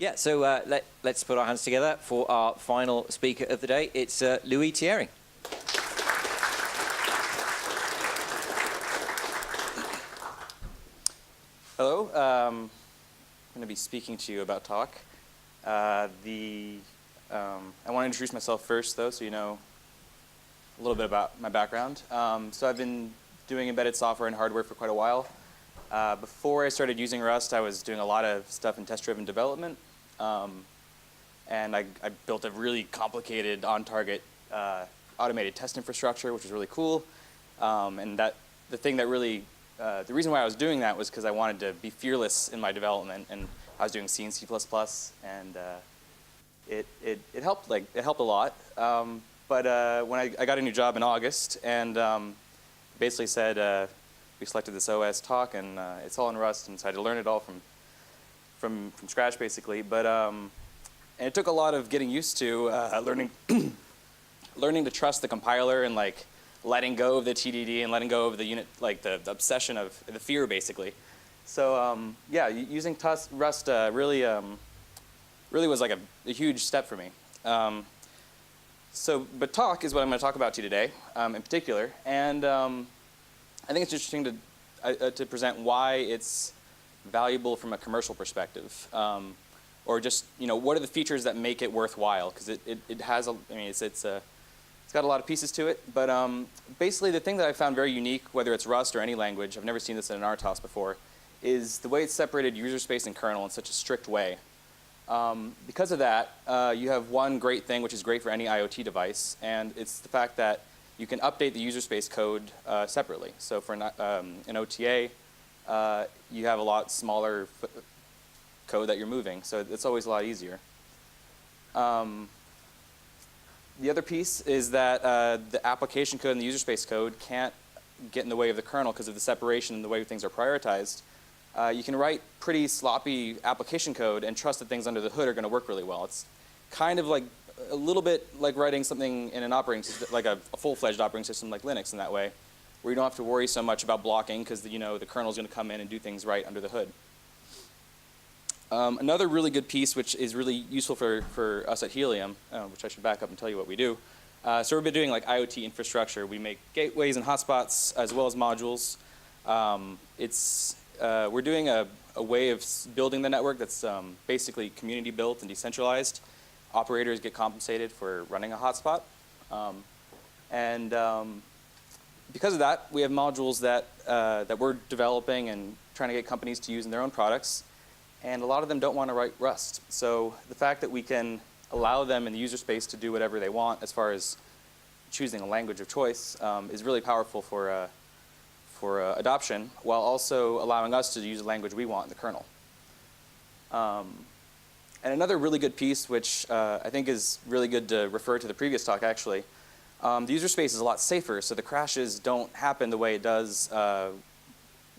Yeah, so let's put our hands together for our final speaker of the day. It's Louis Thiery. Hello, I'm going to be speaking to you about Tock. I want to introduce myself first, though, so you know a little bit about my background. So I've been doing embedded software and hardware for quite a while. Before I started using Rust, I was doing a lot of stuff in test-driven development. And I built a really complicated on-target automated test infrastructure, which was really cool. And the reason why I was doing that was because I wanted to be fearless in my development, and I was doing C and C++, and it helped a lot. But when I got a new job in August, and basically said we selected this OS Tock, and it's all in Rust, and so I had to learn it all from scratch basically. But and it took a lot of getting used to learning learning to trust the compiler and like letting go of the TDD and letting go of the unit, like the obsession of the fear, basically. So yeah, using Rust really was like a huge step for me. But Tock is what I'm going to talk about to you today, in particular, and I think it's interesting to present why it's valuable from a commercial perspective, or just what are the features that make it worthwhile? Because it has it's got a lot of pieces to it, but basically the thing that I found very unique, whether it's Rust or any language, I've never seen this in an RTOS before, is the way it's separated user space and kernel in such a strict way. Because of that, you have one great thing which is great for any IoT device, and it's the fact that you can update the user space code separately. So for an OTA, you have a lot smaller code that you're moving, so it's always a lot easier. The other piece is that the application code and the user space code can't get in the way of the kernel because of the separation and the way things are prioritized. You can write pretty sloppy application code and trust that things under the hood are going to work really well. It's kind of like a little bit like writing something in an operating system, like a full-fledged operating system like Linux in that way, where you don't have to worry so much about blocking because the kernel is going to come in and do things right under the hood. Another really good piece, which is really useful for us at Helium, which I should back up and tell you what we do. So we've been doing like IoT infrastructure. We make gateways and hotspots as well as modules. We're doing a way of building the network that's basically community built and decentralized. Operators get compensated for running a hotspot. Because of that, we have modules that we're developing and trying to get companies to use in their own products. And a lot of them don't want to write Rust. So the fact that we can allow them in the user space to do whatever they want as far as choosing a language of choice is really powerful for adoption, while also allowing us to use the language we want in the kernel. And another really good piece, which I think is really good to refer to the previous talk actually, the user space is a lot safer, so the crashes don't happen the way it does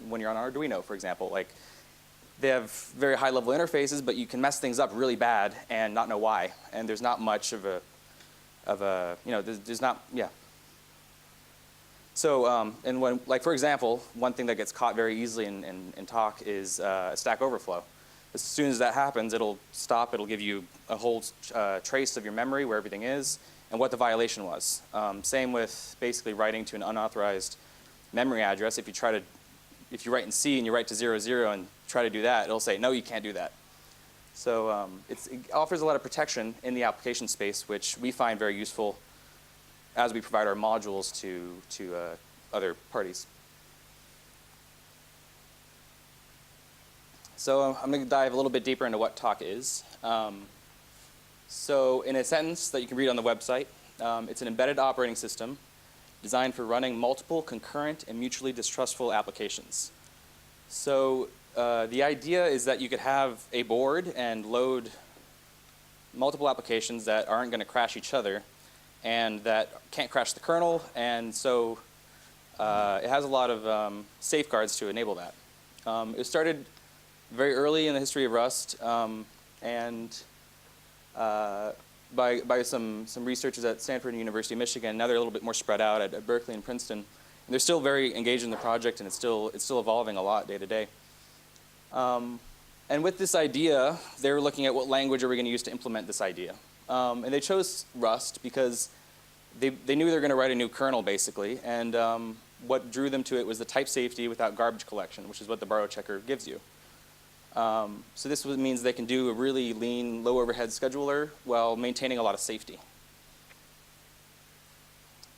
when you're on Arduino, for example. Like, they have very high-level interfaces, but you can mess things up really bad and not know why. And there's not much of a there's not, yeah. So, and when, like for example, one thing that gets caught very easily in Tock is Stack Overflow. As soon as that happens, it'll stop. It'll give you a whole trace of your memory where everything is and what the violation was. Same with basically writing to an unauthorized memory address. If you write in C and you write to 00 and try to do that, it'll say, no, you can't do that. So it offers a lot of protection in the application space, which we find very useful as we provide our modules to other parties. So I'm going to dive a little bit deeper into what Tock is. So in a sentence that you can read on the website, it's an embedded operating system designed for running multiple concurrent and mutually distrustful applications. So the idea is that you could have a board and load multiple applications that aren't going to crash each other and that can't crash the kernel, and so it has a lot of safeguards to enable that. It started very early in the history of Rust, and by some researchers at Stanford and University of Michigan. Now they're a little bit more spread out at Berkeley and Princeton. And they're still very engaged in the project, and it's still evolving a lot day to day. And with this idea, they were looking at what language are we going to use to implement this idea. And they chose Rust because they knew they were going to write a new kernel, basically. And what drew them to it was the type safety without garbage collection, which is what the borrow checker gives you. So this means they can do a really lean, low overhead scheduler while maintaining a lot of safety.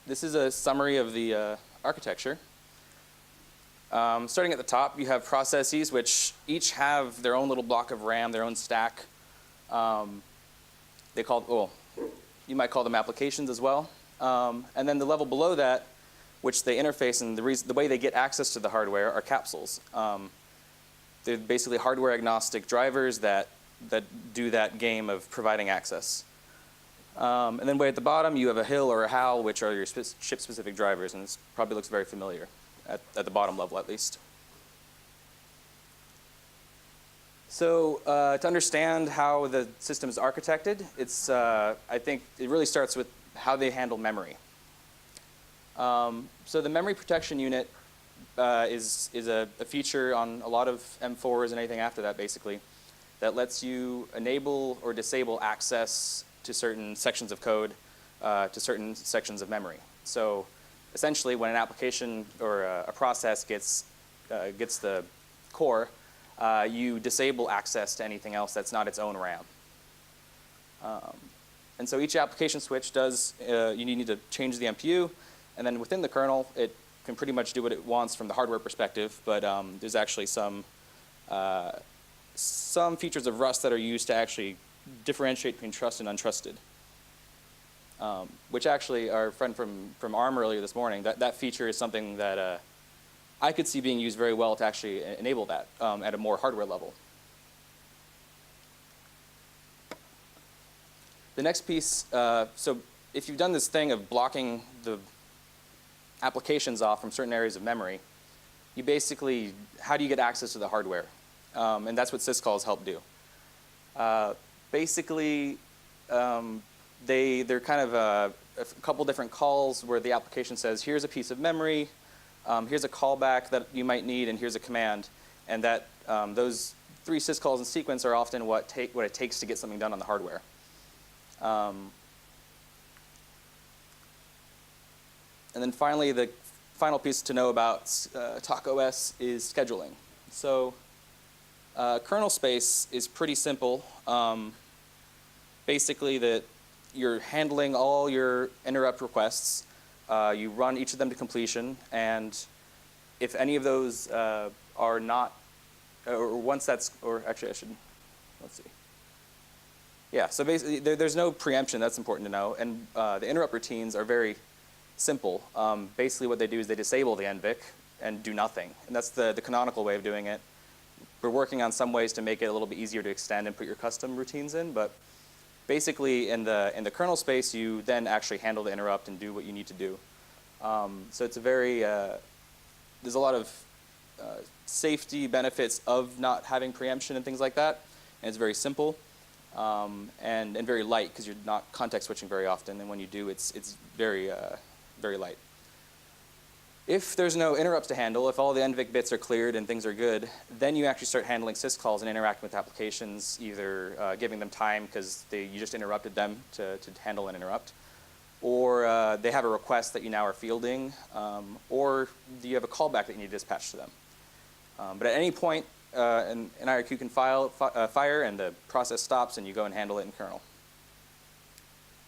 This is a summary of the architecture. Starting at the top, you have processes which each have their own little block of RAM, their own stack. You might call them applications as well. And then the level below that, which they interface, and the way they get access to the hardware are capsules. They're basically hardware agnostic drivers that do that game of providing access. And then way at the bottom, you have a HIL or a HAL, which are your chip-specific drivers, and this probably looks very familiar at the bottom level, at least. So to understand how the system is architected, I think it really starts with how they handle memory. So the memory protection unit is a feature on a lot of M4s and anything after that, basically, that lets you enable or disable access to certain sections of code, to certain sections of memory. So essentially, when an application or a process gets the core, you disable access to anything else that's not its own RAM. And so each application switch does, you need to change the MPU, and then within the kernel, it can pretty much do what it wants from the hardware perspective, but there's actually some features of Rust that are used to actually differentiate between trusted and untrusted. Which actually, our friend from ARM earlier this morning, that feature is something that I could see being used very well to actually enable that at a more hardware level. The next piece, so if you've done this thing of blocking the applications off from certain areas of memory, you basically, how do you get access to the hardware? And that's what Syscalls help do. Basically, they're kind of a couple different calls where the application says, here's a piece of memory, here's a callback that you might need, and here's a command. And that those three syscalls in sequence are often what it takes to get something done on the hardware. And then finally, the final piece to know about Tock-OS is scheduling. So kernel space is pretty simple. Basically, that you're handling all your interrupt requests. You run each of them to completion, and if any of those are not, or once that's, or actually I should, let's see. Yeah, so basically there's no preemption, that's important to know, and the interrupt routines are very simple. Basically what they do is they disable the NVIC and do nothing, and that's the canonical way of doing it. We're working on some ways to make it a little bit easier to extend and put your custom routines in, but basically in the kernel space, you then actually handle the interrupt and do what you need to do. So it's a very, there's a lot of safety benefits of not having preemption and things like that, and it's very simple and very light because you're not context switching very often, and when you do, it's very, very light. If there's no interrupts to handle, if all the NVIC bits are cleared and things are good, then you actually start handling syscalls and interacting with applications, either giving them time because you just interrupted them to handle an interrupt, or they have a request that you now are fielding, or you have a callback that you need to dispatch to them. But at any point, an IRQ can fire and the process stops and you go and handle it in kernel.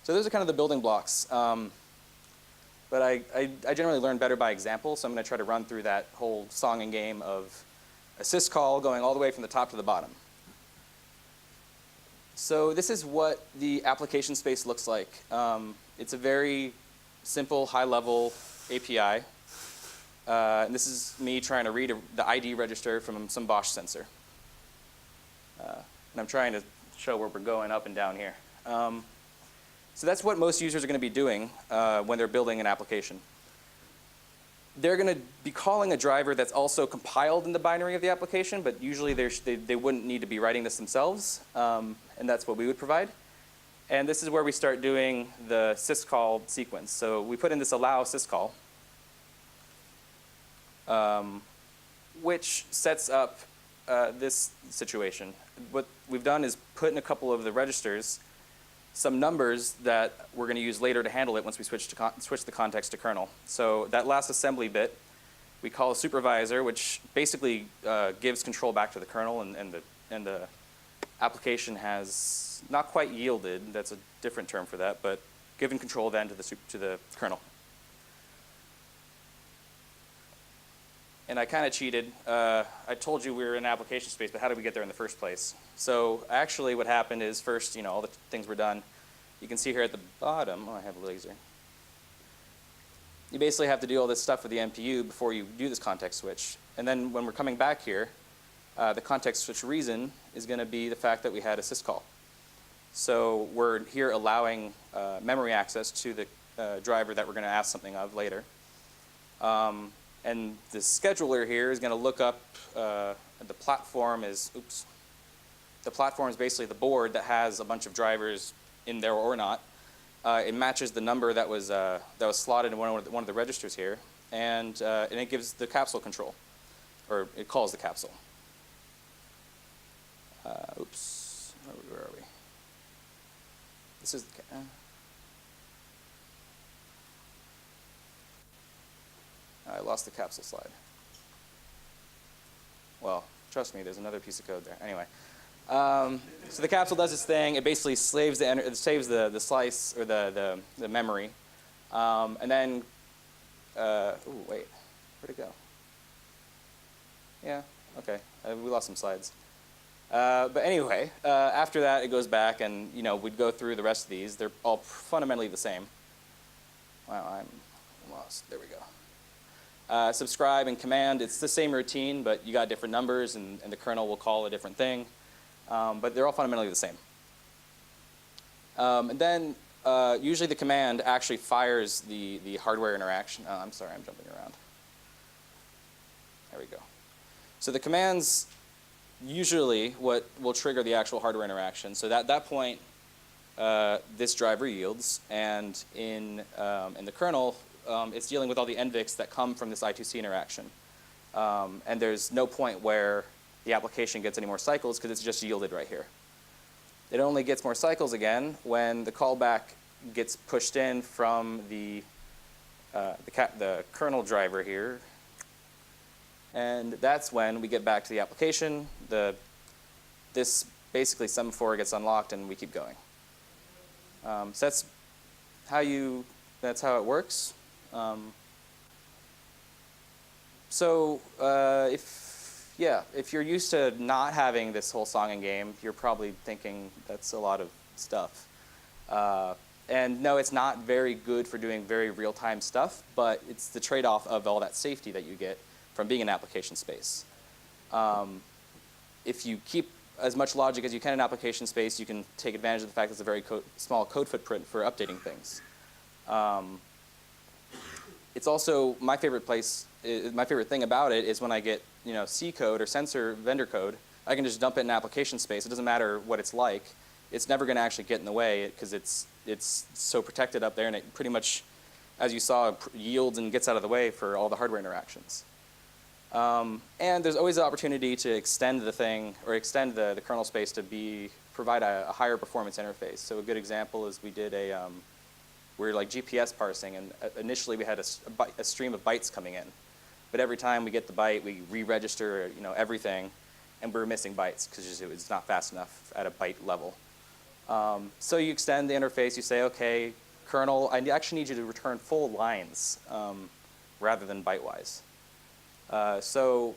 So those are kind of the building blocks. But I generally learn better by example, so I'm going to try to run through that whole song and game of a syscall going all the way from the top to the bottom. So this is what the application space looks like. It's a very simple, high-level API. And this is me trying to read the ID register from some Bosch sensor. And I'm trying to show where we're going up and down here. So that's what most users are going to be doing when they're building an application. They're going to be calling a driver that's also compiled in the binary of the application, but usually they wouldn't need to be writing this themselves, and that's what we would provide. And this is where we start doing the syscall sequence. So we put in this allow syscall, which sets up this situation. What we've done is put in a couple of the registers some numbers that we're going to use later to handle it once we switch the context to kernel. So that last assembly bit we call a supervisor, which basically gives control back to the kernel, and the application has not quite yielded. That's a different term for that, but given control then to the kernel. And I kind of cheated. I told you we were in application space, but how did we get there in the first place? So actually what happened is first, all the things were done. You can see here at the bottom, I have a laser. You basically have to do all this stuff with the MPU before you do this context switch. And then when we're coming back here, the context switch reason is going to be the fact that we had a syscall. So we're here allowing memory access to the driver that we're going to ask something of later. And the scheduler here is going to look up, the platform is basically the board that has a bunch of drivers in there or not. It matches the number that was slotted in one of the registers here, and it gives the capsule control, or it calls the capsule. Where are we? This is the I lost the capsule slide. Well, trust me, there's another piece of code there. Anyway, so the capsule does its thing. It basically saves the slice or the memory, and then wait, where'd it go? Yeah, okay, we lost some slides. But anyway, after that it goes back, and we'd go through the rest of these. They're all fundamentally the same. Wow, I'm lost. There we go. Subscribe and command, it's the same routine, but you got different numbers, and the kernel will call a different thing. But they're all fundamentally the same. And then usually the command actually fires the hardware interaction. Oh, I'm sorry, I'm jumping around. There we go. So the commands usually what will trigger the actual hardware interaction. So at that point, this driver yields, and in the kernel, it's dealing with all the NVICs that come from this I2C interaction. And there's no point where the application gets any more cycles because it's just yielded right here. It only gets more cycles again when the callback gets pushed in from the kernel driver here. And that's when we get back to the application. This basically semaphore gets unlocked and we keep going. So that's how it works. If you're used to not having this whole song and game, you're probably thinking that's a lot of stuff. And no, it's not very good for doing very real-time stuff, but it's the trade-off of all that safety that you get from being in application space. If you keep as much logic as you can in application space, you can take advantage of the fact that it's a very small code footprint for updating things. It's also my favorite thing about it is when I get C code or sensor vendor code, I can just dump it in application space. It doesn't matter what it's like. It's never going to actually get in the way because it's so protected up there, and it pretty much, as you saw, yields and gets out of the way for all the hardware interactions. And there's always the opportunity to extend the thing or extend the kernel space to provide a higher performance interface. So a good example is we did we're like GPS parsing, and initially we had a stream of bytes coming in. But every time we get the byte, we re-register everything, and we're missing bytes because it was not fast enough at a byte level. So you extend the interface. You say, okay, kernel, I actually need you to return full lines rather than byte-wise. So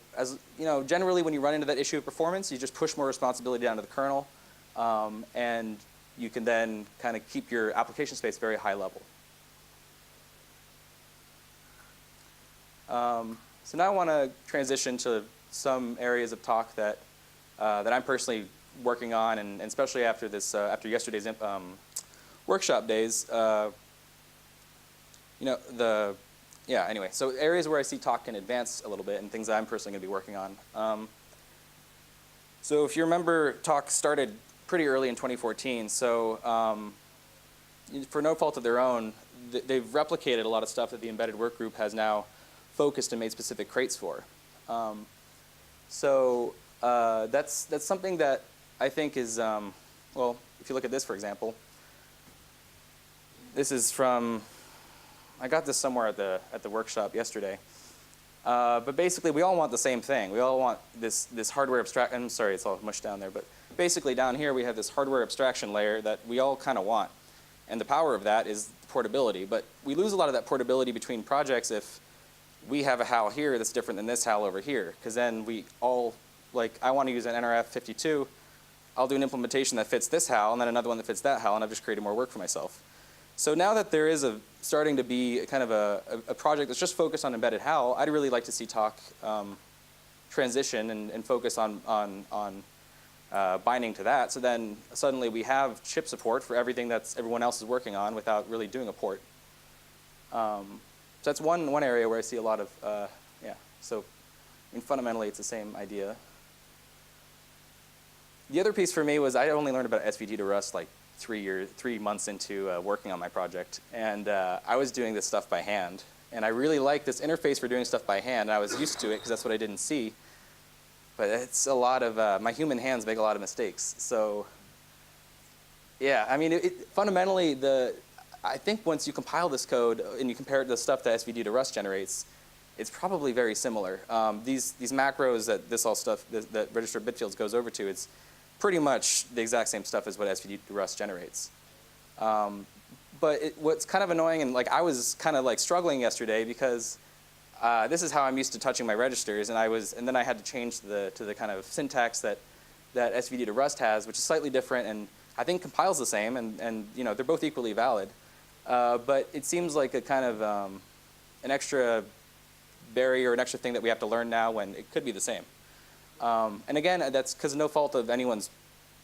generally when you run into that issue of performance, you just push more responsibility down to the kernel, and you can then kind of keep your application space very high level. So now I want to transition to some areas of Tock that I'm personally working on, and especially after yesterday's workshop days. Anyway, so areas where I see Tock can advance a little bit and things that I'm personally going to be working on. So if you remember, Tock started pretty early in 2014. So for no fault of their own, they've replicated a lot of stuff that the embedded work group has now focused and made specific crates for. So That's something that I think is, well, if you look at this, for example, this is from, I got this somewhere at the workshop yesterday. But basically, we all want the same thing. We all want this hardware abstraction. I'm sorry, it's all mushed down there. But basically, down here, we have this hardware abstraction layer that we all kind of want. And the power of that is portability. But we lose a lot of that portability between projects if we have a HAL here that's different than this HAL over here. Because then we all, like, I want to use an NRF52. I'll do an implementation that fits this HAL, and then another one that fits that HAL, and I've just created more work for myself. So now that there is starting to be kind of a project that's just focused on embedded HAL, I'd really like to see Tock transition and focus on binding to that. So then suddenly we have chip support for everything that everyone else is working on without really doing a port. So that's one area where I see a lot of, yeah. So I mean, fundamentally, it's the same idea. The other piece for me was I only learned about SVG to Rust like 3 months into working on my project. And I was doing this stuff by hand. And I really like this interface for doing stuff by hand. And I was used to it because that's what I didn't see. But it's a lot of, my human hands make a lot of mistakes. So yeah, I mean, fundamentally, I think once you compile this code and you compare it to the stuff that SVG to Rust generates, it's probably very similar. These macros that that register bit fields goes over to, it's pretty much the exact same stuff as what SVG to Rust generates. But what's kind of annoying, and like I was kind of like struggling yesterday because this is how I'm used to touching my registers, and then I had to change to the kind of syntax that SVG to Rust has, which is slightly different, and I think compiles the same, and you know they're both equally valid. But it seems like a kind of an extra barrier, an extra thing that we have to learn now when it could be the same. And again, that's because no fault of anyone's,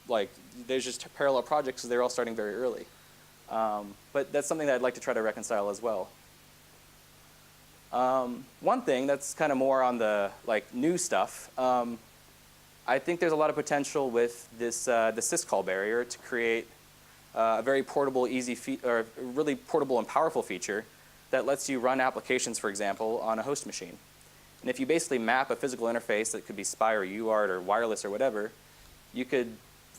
like, there's just parallel projects because they're all starting very early. But that's something that I'd like to try to reconcile as well. One thing that's kind of more on the like new stuff, I think there's a lot of potential with this the syscall barrier to create a very portable, or really portable and powerful feature that lets you run applications, for example, on a host machine. And if you basically map a physical interface that could be SPI or UART or wireless or whatever, you could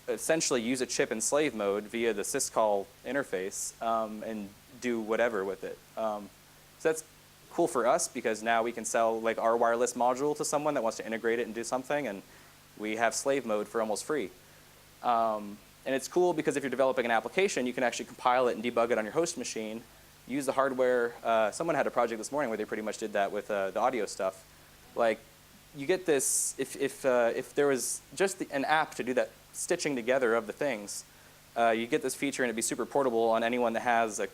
essentially use a chip in slave mode via the syscall interface and do whatever with it. So that's cool for us because now we can sell like our wireless module to someone that wants to integrate it and do something, and we have slave mode for almost free. And it's cool because if you're developing an application, you can actually compile it and debug it on your host machine, use the hardware. Someone had a project this morning where they pretty much did that with the audio stuff. Like, you get this, if there was just an app to do that stitching together of the things, you get this feature and it'd be super portable on anyone that has a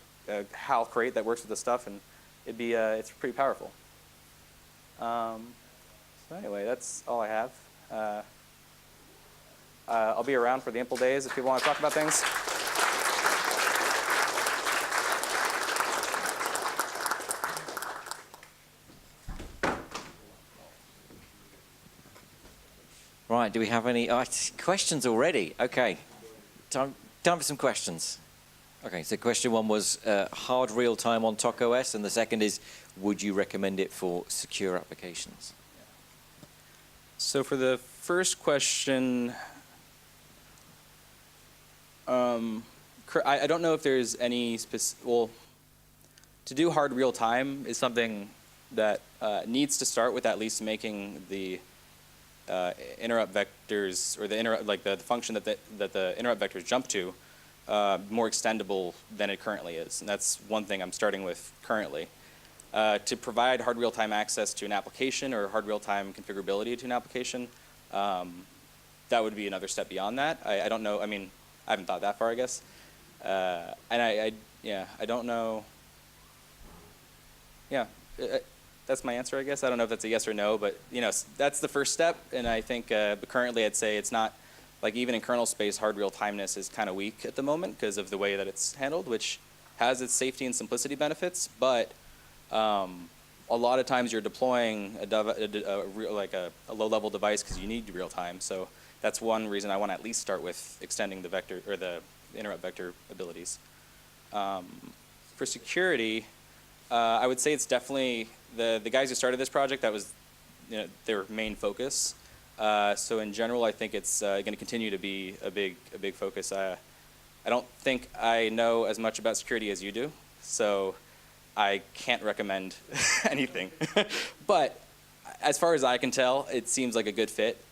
HAL crate that works with the stuff, and it'd be, it's pretty powerful. So anyway, that's all I have. I'll be around for the Impl days if people want to talk about things. Right, do we have any questions already? Okay, time for some questions. Okay, so question one was hard real-time on Tock-OS, and the second is, would you recommend it for secure applications? So for the first question, I don't know if there's any well, to do hard real-time is something that needs to start with at least making the interrupt vectors, or the function that the interrupt vectors jump to, more extendable than it currently is. And that's one thing I'm starting with currently. To provide hard real-time access to an application or hard real-time configurability to an application, that would be another step beyond that. I don't know. I mean, I haven't thought that far, I guess. And yeah, I don't know. Yeah. That's my answer, I guess. I don't know if that's a yes or no, but you know, that's the first step. And I think, but currently, I'd say it's not like even in kernel space, hard real-timeness is kind of weak at the moment because of the way that it's handled, which has its safety and simplicity benefits. But a lot of times, you're deploying a low-level device because you need real-time. So that's one reason I want to at least start with extending the vector or the interrupt vector abilities. For security, I would say it's definitely the guys who started this project, that was their main focus. So in general, I think it's going to continue to be a big focus. I don't think I know as much about security as you do, so I can't recommend anything. But as far as I can tell, it seems like a good fit.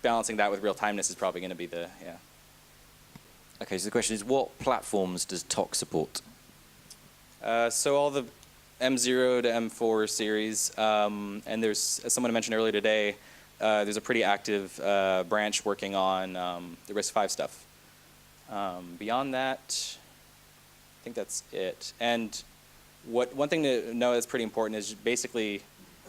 Balancing that with real-timeness is probably going to be the, yeah. Okay, so the question is, what platforms does Tock support? So all the M0 to M4 series, and there's, as someone mentioned earlier today, there's a pretty active branch working on the RISC-V stuff. Beyond that, I think that's it. And one thing to know that's pretty important is basically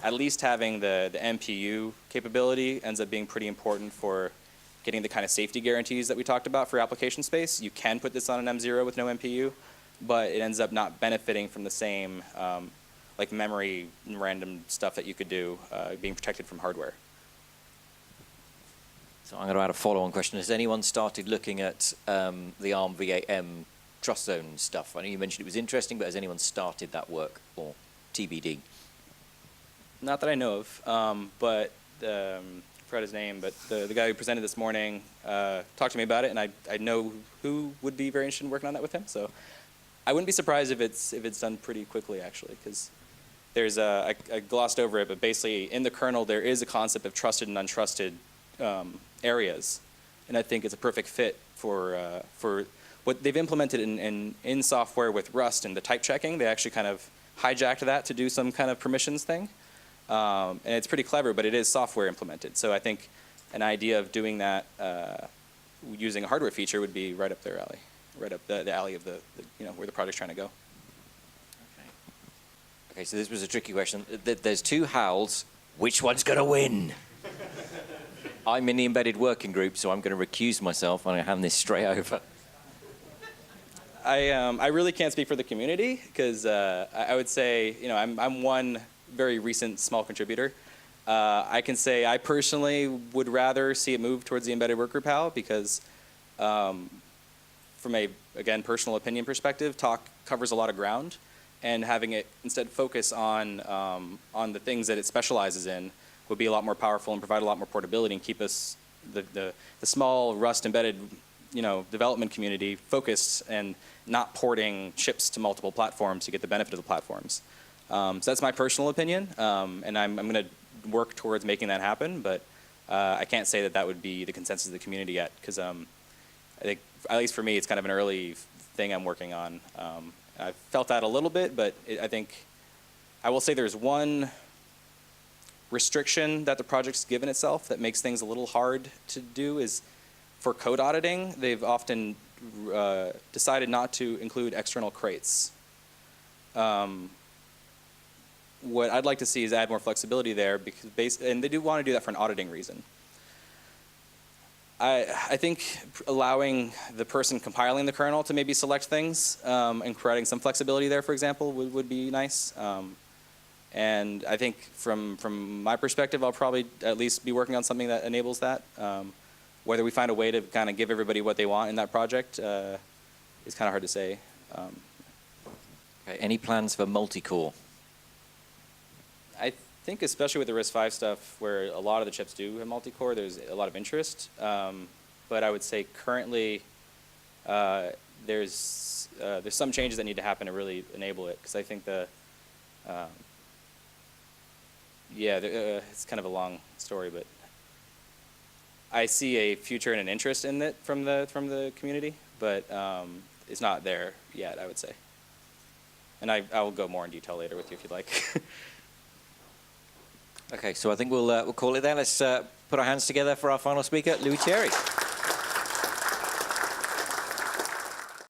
at least having the MPU capability ends up being pretty important for getting the kind of safety guarantees that we talked about for application space. You can put this on an M0 with no MPU, but it ends up not benefiting from the same like memory and random stuff that you could do being protected from hardware. So I'm going to add a follow-on question. Has anyone started looking at the ARM V8M trust zone stuff? I know you mentioned it was interesting, but has anyone started that work, or TBD? Not that I know of, but I forgot his name, but the guy who presented this morning talked to me about it, and I know who would be very interested in working on that with him. So I wouldn't be surprised if it's done pretty quickly, actually, because there's I glossed over it, but basically in the kernel there is a concept of trusted and untrusted areas, and I think it's a perfect fit for what they've implemented in software with Rust and the type checking. They actually kind of hijacked that to do some kind of permissions thing. And it's pretty clever, but it is software implemented. So I think an idea of doing that using a hardware feature would be right up their alley, right up the alley of the where the project's trying to go. Okay, so this was a tricky question. There's two HALs. Which one's going to win? I'm in the embedded working group, so I'm going to recuse myself. I'm going to hand this straight over. I really can't speak for the community because I would say I'm one very recent small contributor. I can say I personally would rather see it move towards the embedded workgroup HAL because from a, again, personal opinion perspective, Tock covers a lot of ground, and having it instead focus on the things that it specializes in would be a lot more powerful and provide a lot more portability and keep us, the small Rust embedded development community focused and not porting chips to multiple platforms to get the benefit of the platforms. So that's my personal opinion, and I'm going to work towards making that happen, but I can't say that would be the consensus of the community yet, because I think, at least for me, it's kind of an early thing I'm working on. I've felt that a little bit, but I think I will say there's one restriction that the project's given itself that makes things a little hard to do is for code auditing, they've often decided not to include external crates. What I'd like to see is add more flexibility there, because and they do want to do that for an auditing reason. I think allowing the person compiling the kernel to maybe select things and creating some flexibility there, for example, would be nice. And I think from my perspective, I'll probably at least be working on something that enables that. Whether we find a way to kind of give everybody what they want in that project is kind of hard to say. Okay, any plans for multi-core? I think especially with the RISC-V stuff, where a lot of the chips do have multi-core, there's a lot of interest. But I would say currently there's some changes that need to happen to really enable it, because I think it's kind of a long story, but I see a future and an interest in it from the community, but it's not there yet, I would say. And I will go more in detail later with you if you'd like. Okay, so I think we'll call it there. Let's put our hands together for our final speaker, Thiery.